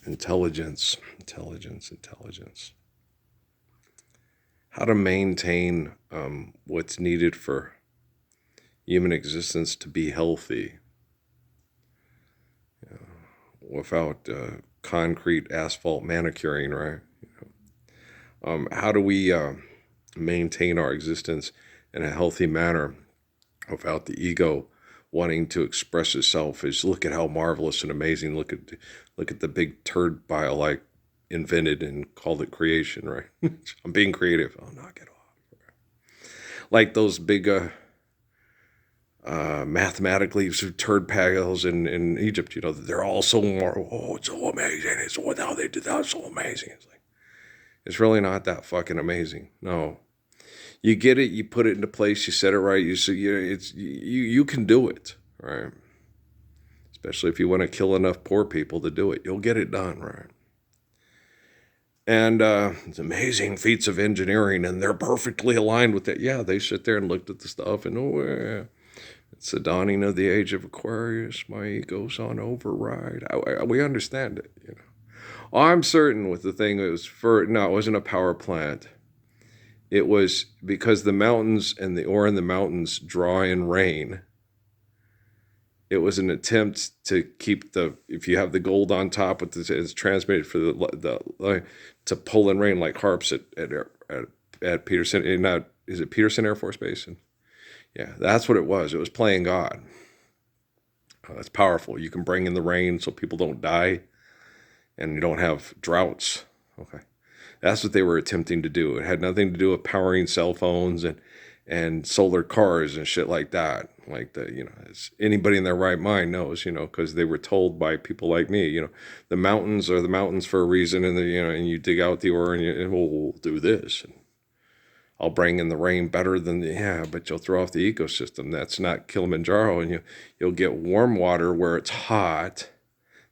Intelligence. How to maintain what's needed for human existence to be healthy without concrete asphalt manicuring, right? How do we maintain our existence in a healthy manner without the ego wanting to express itself as look at how marvelous and amazing, look at the big turd pile I invented and called it creation, right? I'm being creative. Oh, knock it off. Like those big mathematically turd piles in Egypt, they're all so it's so amazing. It's how they did that. It's so amazing. It's like, it's really not that fucking amazing. No, you get it, you put it into place, you set it right. You can do it, right? Especially if you want to kill enough poor people to do it, you'll get it done, right? And it's amazing feats of engineering, and they're perfectly aligned with it. Yeah, they sit there and looked at the stuff, and it's the dawning of the age of Aquarius. My ego's on override. We understand it, I'm certain with the thing, it wasn't a power plant. It was because the mountains and the ore in the mountains draw in rain. It was an attempt to keep if you have the gold on top, it's transmitted for to pull in rain like harps at Peterson. Is it Peterson Air Force Base? Yeah, that's what it was. It was playing God. That's powerful. You can bring in the rain so people don't die and you don't have droughts. Okay. That's what they were attempting to do. It had nothing to do with powering cell phones and solar cars and shit like that. Like as anybody in their right mind knows, because they were told by people like me, the mountains are the mountains for a reason, and and you dig out the ore and we'll do this. And I'll bring in the rain better than but you'll throw off the ecosystem. That's not Kilimanjaro, and you'll get warm water where it's hot.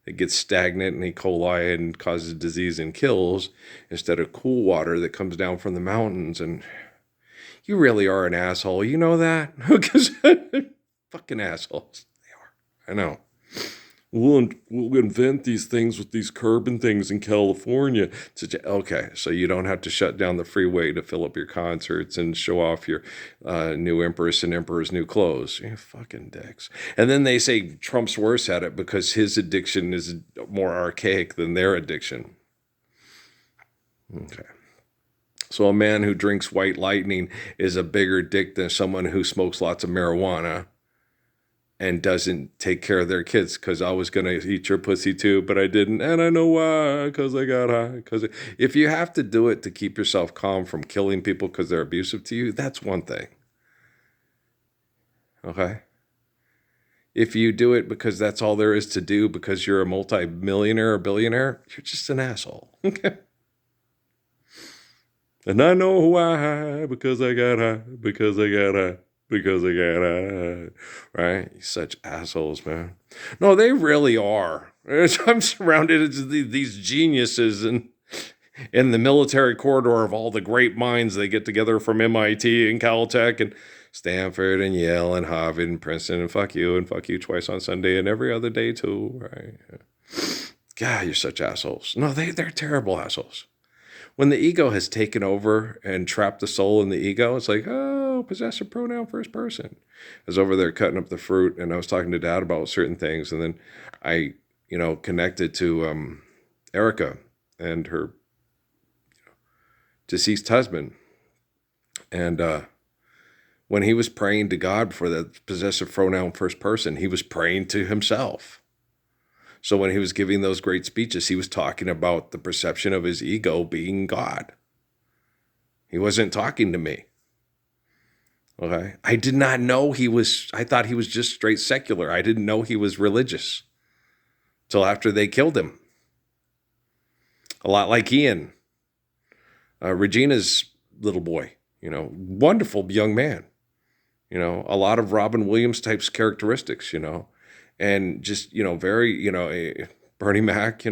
It gets stagnant and E. coli and causes disease and kills, instead of cool water that comes down from the mountains. And you really are an asshole. You know that? Because fucking assholes. They are. I know. We'll invent these things with these curb things in California. Okay, so you don't have to shut down the freeway to fill up your concerts and show off your new Empress and Emperor's new clothes. You fucking dicks. And then they say Trump's worse at it because his addiction is more archaic than their addiction. Okay. So a man who drinks White Lightning is a bigger dick than someone who smokes lots of marijuana and doesn't take care of their kids, because I was going to eat your pussy too, but I didn't. And I know why, because I got high. Because if you have to do it to keep yourself calm from killing people because they're abusive to you, that's one thing. Okay? If you do it because that's all there is to do because you're a multi-millionaire or billionaire, you're just an asshole. Okay? And I know why, because I got high, because I got high. Because I got right? Such assholes, man. No, they really are. I'm surrounded with these geniuses in the military corridor of all the great minds they get together from MIT and Caltech and Stanford and Yale and Harvard and Princeton and fuck you twice on Sunday and every other day too, right? God, you're such assholes. No, they're terrible assholes. When the ego has taken over and trapped the soul in the ego, it's like, oh, possessive pronoun first person. I was over there cutting up the fruit, and I was talking to Dad about certain things, and then I, connected to Erica and her deceased husband. And when he was praying to God for the possessive pronoun first person, he was praying to himself. So when he was giving those great speeches, he was talking about the perception of his ego being God. He wasn't talking to me. Okay? I did not know I thought he was just straight secular. I didn't know he was religious till after they killed him. A lot like Ian, Regina's little boy, wonderful young man. A lot of Robin Williams types characteristics, and just, very, Bernie Mac,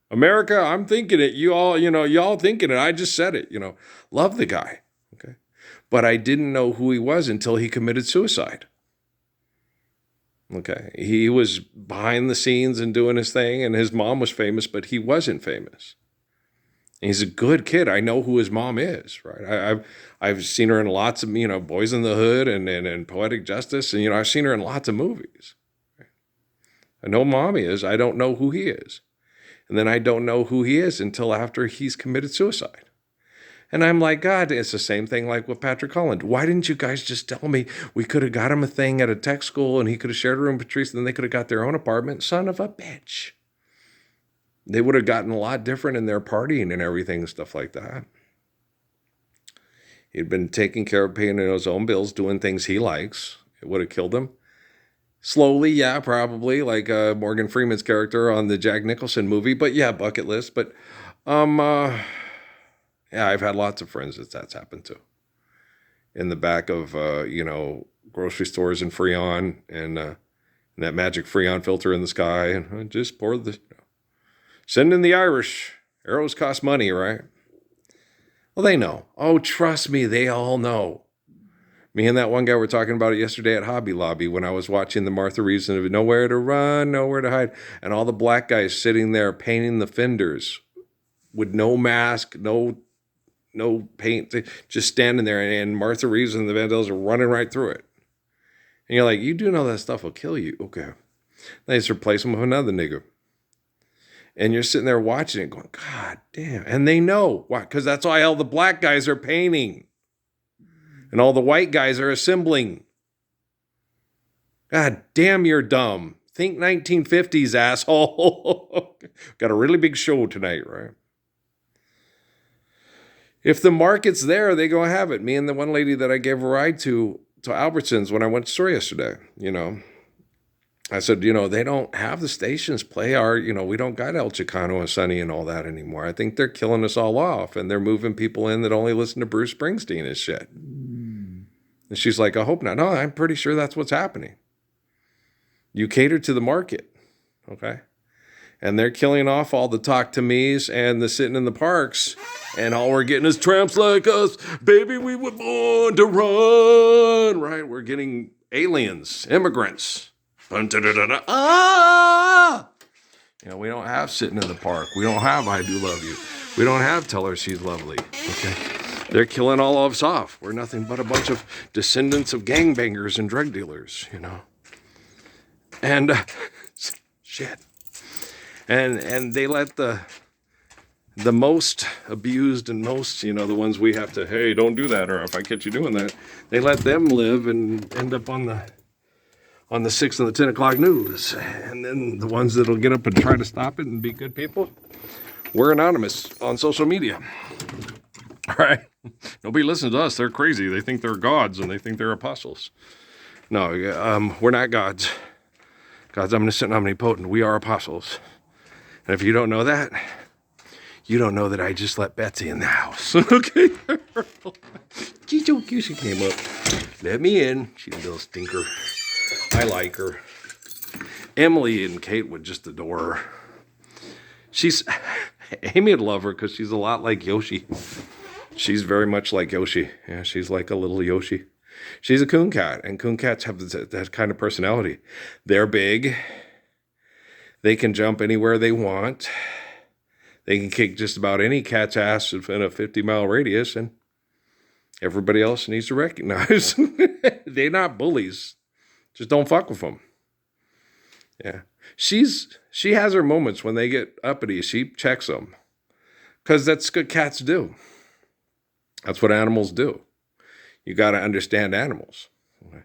America, I'm thinking it. You all, y'all thinking it. I just said it, love the guy. Okay. But I didn't know who he was until he committed suicide. Okay. He was behind the scenes and doing his thing, and his mom was famous, but he wasn't famous. And he's a good kid. I know who his mom is, right? I've seen her in lots of, Boys in the Hood and Poetic Justice, and I've seen her in lots of movies. I know mommy is. I don't know who he is. And then I don't know who he is until after he's committed suicide. And I'm like, God, it's the same thing like with Patrick Holland. Why didn't you guys just tell me we could have got him a thing at a tech school and he could have shared a room with Patrice and then they could have got their own apartment? Son of a bitch. They would have gotten a lot different in their partying and everything and stuff like that. He'd been taking care of paying his own bills, doing things he likes. It would have killed him. Slowly, yeah, probably, like Morgan Freeman's character on the Jack Nicholson movie. But yeah, bucket list. But yeah, I've had lots of friends that's happened to. In the back of, grocery stores in Freon and that magic Freon filter in the sky. And I just pour send in the Irish. Arrows cost money, right? Well, they know. Oh, trust me, they all know. Me and that one guy were talking about it yesterday at Hobby Lobby when I was watching the Martha Reeves of Nowhere to Run, Nowhere to Hide. And all the black guys sitting there painting the fenders with no mask, no paint, just standing there. And Martha Reeves and the Vandellas are running right through it. And you're like, you do know that stuff will kill you. Okay. They just replace them with another nigger. And you're sitting there watching it going, God damn. And they know. Why? Because that's why all the black guys are painting. And all the white guys are assembling. God damn, you're dumb. Think 1950s, asshole. Got a really big show tonight, right? If the market's there, they go have it. Me and the one lady that I gave a ride to Albertsons when I went to the store yesterday, I said, they don't have the stations play our, we don't got El Chicano and Sonny and all that anymore. I think they're killing us all off and they're moving people in that only listen to Bruce Springsteen and shit. And she's like, I hope not. No, I'm pretty sure that's what's happening. You cater to the market, okay? And they're killing off all the talk to me's and the sitting in the parks. And all we're getting is tramps like us. Baby, we were born to run, right? We're getting aliens, immigrants. Ah! We don't have sitting in the park. We don't have I do love you. We don't have tell her she's lovely. Okay. They're killing all of us off. We're nothing but a bunch of descendants of gangbangers and drug dealers, And shit. And they let the most abused and most, the ones we have to, hey, don't do that, or if I catch you doing that, they let them live and end up on the 6 and the 10 o'clock news. And then the ones that'll get up and try to stop it and be good people, we're anonymous on social media. All right? Nobody listens to us. They're crazy. They think they're gods and they think they're apostles. No, we're not gods. God's omniscient and omnipotent. We are apostles. And if you don't know that, you don't know that I just let Betsy in the house. Okay? She's so cute. She came up. Let me in. She's a little stinker. I like her. Emily and Kate would just adore her. Amy would love her because she's a lot like Yoshi. She's very much like Yoshi. Yeah, she's like a little Yoshi. She's a coon cat, and coon cats have that kind of personality. They're big. They can jump anywhere they want. They can kick just about any cat's ass in a 50-mile radius, and everybody else needs to recognize they're not bullies. Just don't fuck with them. Yeah. She has her moments when they get uppity. She checks them. Because that's what cats do. That's what animals do. You got to understand animals. Okay?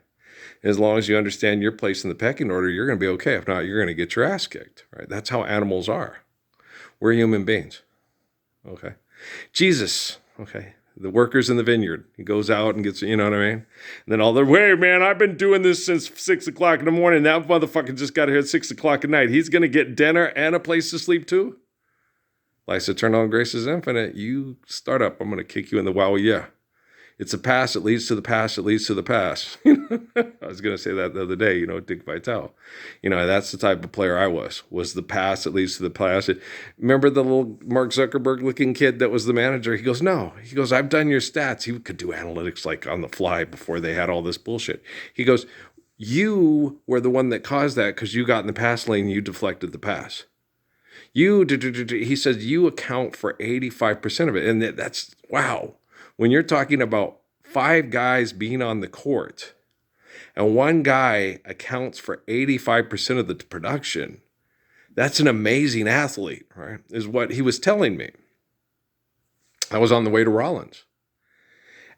As long as you understand your place in the pecking order, you're going to be okay. If not, you're going to get your ass kicked. Right? That's how animals are. We're human beings. Okay. Jesus. Okay. The workers in the vineyard. He goes out and gets, you know what I mean? And then all the way, man, I've been doing this since 6 o'clock in the morning. That motherfucker just got here at 6 o'clock at night. He's going to get dinner and a place to sleep too? Life's eternal and grace is infinite. You start up. I'm going to kick you in the wow, yeah. It's a past that leads to the past that leads to the past. I was going to say that the other day, Dick Vitale. That's the type of player I was the past that leads to the past. Remember the little Mark Zuckerberg looking kid that was the manager? He goes, no. He goes, I've done your stats. He could do analytics like on the fly before they had all this bullshit. He goes, You were the one that caused that because you got in the pass lane and you deflected the pass. He says you account for 85% of it. And that's, wow. When you're talking about 5 guys being on the court and one guy accounts for 85% of the production, that's an amazing athlete, right? Is what he was telling me. I was on the way to Rollins.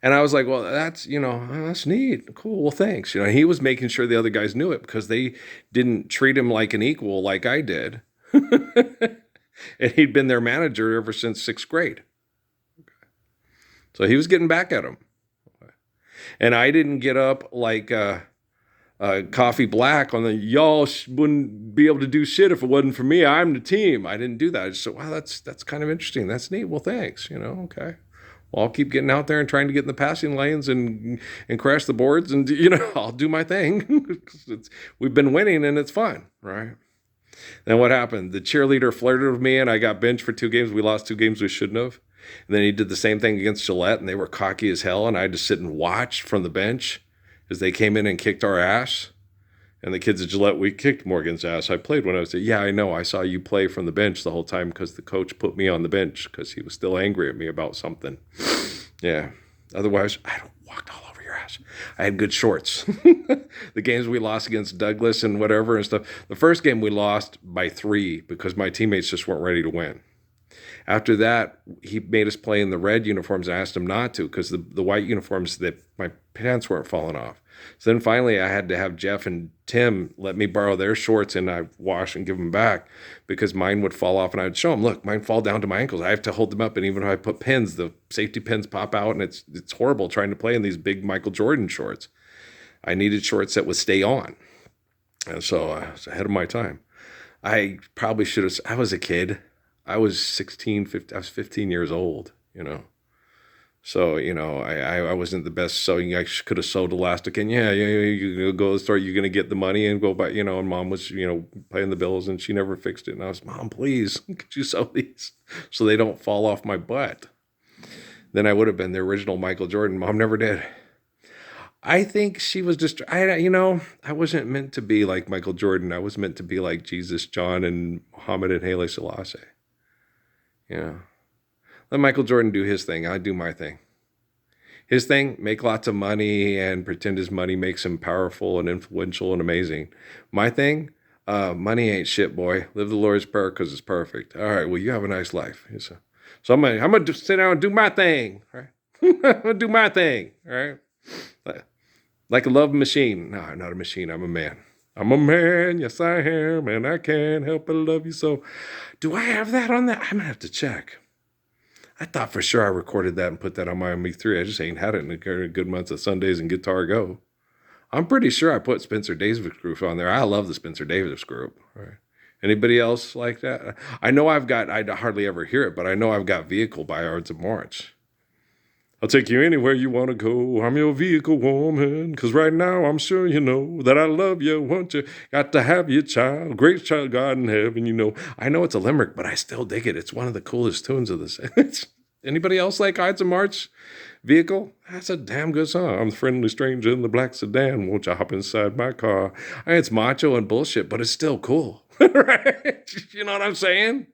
And I was like, well, that's neat. Cool. Well, thanks. He was making sure the other guys knew it because they didn't treat him like an equal like I did. And he'd been their manager ever since 6th grade. So he was getting back at him. And I didn't get up like Coffee Black on the y'all wouldn't be able to do shit if it wasn't for me. I'm the team. I didn't do that. I just said, wow, that's kind of interesting. That's neat. Well, thanks. Okay. Well, I'll keep getting out there and trying to get in the passing lanes and crash the boards, and I'll do my thing. We've been winning and it's fun, right? Then what happened? The cheerleader flirted with me and I got benched for 2 games. We lost 2 games we shouldn't have. And then he did the same thing against Gillette, and they were cocky as hell, and I had to sit and watch from the bench as they came in and kicked our ass. And the kids at Gillette, we kicked Morgan's ass. I played when I was there. Yeah, I know. I saw you play from the bench the whole time because the coach put me on the bench because he was still angry at me about something. Yeah. Otherwise, I walked all over your ass. I had good shorts. The games we lost against Douglas and whatever and stuff. The first game we lost by 3 because my teammates just weren't ready to win. After that, he made us play in the red uniforms. I asked him not to because the white uniforms, that my pants weren't falling off. So then finally I had to have Jeff and Tim let me borrow their shorts, and I wash and give them back because mine would fall off, and I'd show them, look, mine fall down to my ankles. I have to hold them up, and even if I put pins, the safety pins pop out, and it's horrible trying to play in these big Michael Jordan shorts. I needed shorts that would stay on. And so I was ahead of my time. I probably should have, I was a kid. I was 15, I was 15 years old, So, I wasn't the best sewing. I could have sewed elastic, and you go to the store, you're going to get the money and go buy, and mom was, paying the bills, and she never fixed it. And I was, Mom, please, could you sew these so they don't fall off my butt? Then I would have been the original Michael Jordan. Mom never did. I think she was just, I wasn't meant to be like Michael Jordan. I was meant to be like Jesus, John, and Muhammad, and Haile Selassie. Let Michael Jordan do his thing. I do my thing. His thing, make lots of money and pretend his money makes him powerful and influential and amazing. My thing, money ain't shit, boy. Live the Lord's Prayer because it's perfect. All right, well, you have a nice life. So I'm gonna just sit down and do my thing. Right? I'm gonna do my thing. All right. Like a love machine. No, I'm not a machine. I'm a man. I'm a man. Yes, I am. And I can't help but love you so. Do I have that on that? I'm going to have to check. I thought for sure I recorded that and put that on my MP3. I just ain't had it in a good month of Sundays and Guitar Go. I'm pretty sure I put Spencer Davis Group on there. I love the Spencer Davis Group. All right. Anybody else like that? I know I hardly ever hear it, but I know I've got Vehicle by Ides of March. I'll take you anywhere you want to go. I'm your vehicle woman. Because right now I'm sure you know that I love you, want you. Got to have your child. Great child God in heaven, I know it's a limerick, but I still dig it. It's one of the coolest tunes of this. Anybody else like Ides of March? Vehicle? That's a damn good song. I'm the friendly stranger in the black sedan. Won't you hop inside my car? It's macho and bullshit, but it's still cool. Right? You know what I'm saying?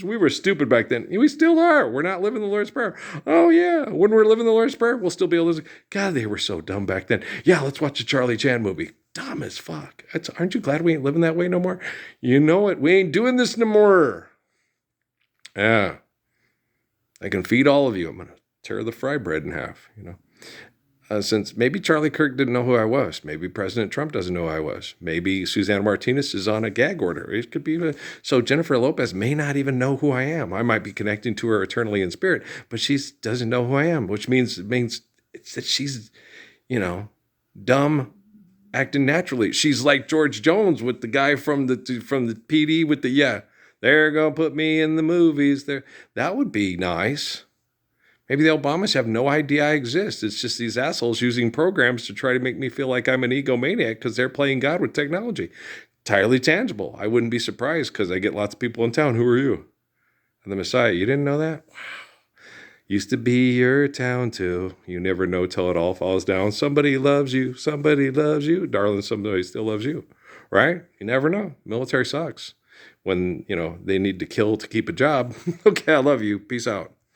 We were stupid back then. We still are. We're not living the Lord's Prayer. Oh, yeah. When we're living the Lord's Prayer, we'll still be able to. God, they were so dumb back then. Yeah, let's watch a Charlie Chan movie. Dumb as fuck. Aren't you glad we ain't living that way no more? You know it. We ain't doing this no more. Yeah. I can feed all of you. I'm going to tear the fry bread in half, Since maybe Charlie Kirk didn't know who I was. Maybe President Trump doesn't know who I was. Maybe Susanna Martinez is on a gag order. It could be. So Jennifer Lopez may not even know who I am. I might be connecting to her eternally in spirit, but she doesn't know who I am, which means it's that she's, dumb, acting naturally. She's like George Jones with the guy from the PD with they're going to put me in the movies. That would be nice. Maybe the Obamas have no idea I exist. It's just these assholes using programs to try to make me feel like I'm an egomaniac because they're playing God with technology. Entirely tangible. I wouldn't be surprised because I get lots of people in town. Who are you? I'm the Messiah. You didn't know that? Wow. Used to be your town too. You never know till it all falls down. Somebody loves you. Somebody loves you. Darling, somebody still loves you. Right? You never know. Military sucks. When, they need to kill to keep a job. Okay, I love you. Peace out.